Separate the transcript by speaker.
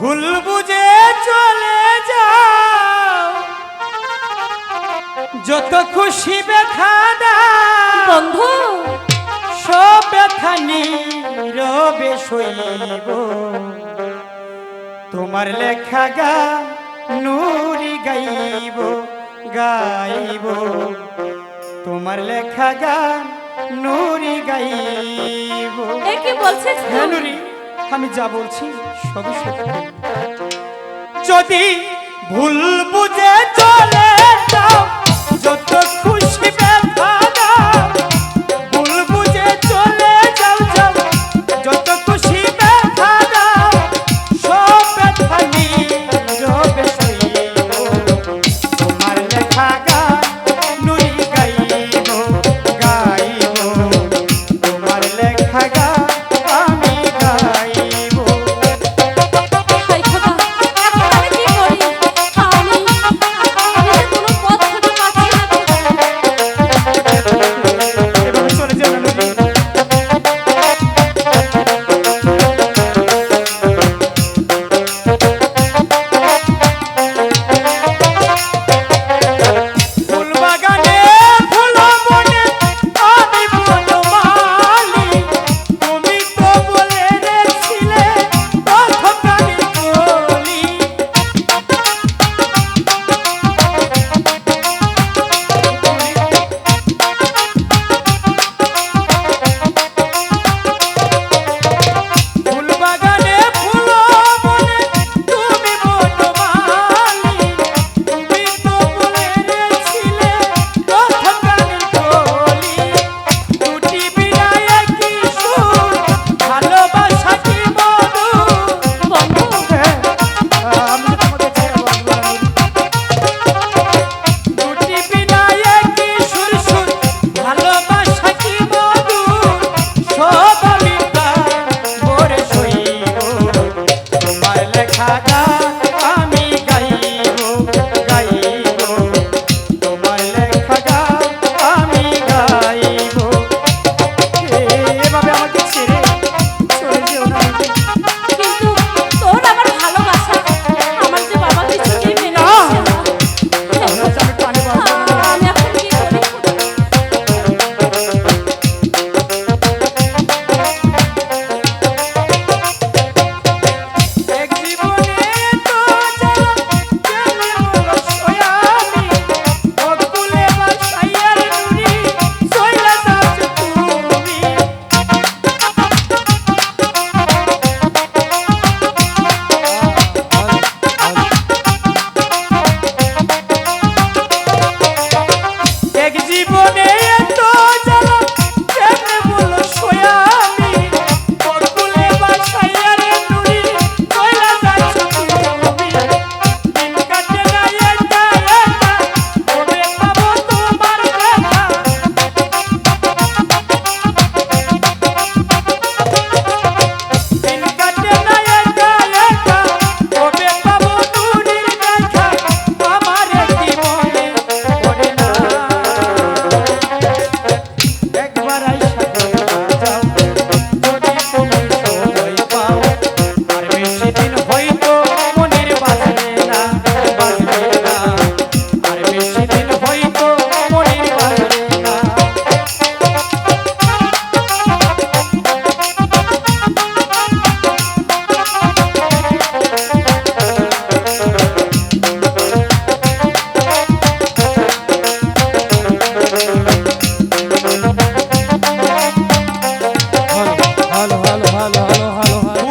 Speaker 1: ভুল বুঝে চলে যাও, যত খুশি ব্যথা দাও
Speaker 2: বন্ধু
Speaker 1: সব ব্যথা নীরবে সইব। তোমার লেখা গান নুরি গাইব গাইব, তোমার লেখা গান নুরি গাইব।
Speaker 2: এ কি বলছিস
Speaker 1: হ্যাঁ নুরি, আমি যা বলছি সবই সত্যি। যদি ভুল বুঝে চলে যাও, যত খুশি ব্যথা দাও, ভুল বুঝে চলে যাও যাও, যত খুশি ব্যথা দাও সব ব্যথা নীরবে সইব। তোমার লেখা গান নুরি গাইব গাইব, তোমার লেখা গান আমি গাইব।
Speaker 2: হাই খোদা, এখন আমি কি করি? আমি যে কোনো পথ খুঁজে পাচ্ছি না খোদা।
Speaker 1: এভাবে চলে যেও না নুরি। ফুলবাগানে ফুল বনে আমি বনমালী, তুমি তো বলে রেছিলে পথ প্রাণী বলি। ফুলবাগানে ফুল বনে তুমি বনমালী, তুমি তো বলে রেছিলে পথ প্রাণী বলি। দুটি বিনায় কি সুর, ভালোবাসা কি মধু।
Speaker 2: বন্ধু
Speaker 1: আমি তোমাকে ছেড়ে বাঁচবো না নুরি। দুটি বিনায় কি সুর সুর, ভালোবাসা কি মধু। সব আমি প্রাণ ভরে সইব। তোমার লেখা গান আমি গাইব গাইব, তোমার লেখা গান আমি গাইব। এভাবে আমাকে ছেড়ে চলে যেও না নুরি।
Speaker 2: কিন্তু তোর আমার ভালোবাসা আমার যে বাবা কিছুতেই মেনে
Speaker 1: না।
Speaker 2: নিচ্ছে না।
Speaker 1: আজ আমি পানি পাবো না।
Speaker 2: আমি এখন কি করি খোদা?
Speaker 1: এক জীবনে তো জ্বালা কেমনে হলো সয়ামি, বকুলে বাসাইয়ার নুরি সইলা যাচ্ছ তুমি। এক জীবনে তো জ্বালা কেমনে হলো সয়ামি, বকুলে বাসাইয়ার নুরি সইলা যাচ্ছ তুমি। দিন কাটে না একা একা, কবে পাবো তোমার দেখা। দিন কাটে না একা একা, কবে পাবো নুরির দেখা। আমার কি মনে পড়ে না, একবার আইসা যাও যদি তুমি সময় পাও। আর বেশি দিন হয়তো মনের বাজবে না বাজবে না, আর বেশি দিন হয়তো মনের বাজবে না। Hello hello hello hello hello hello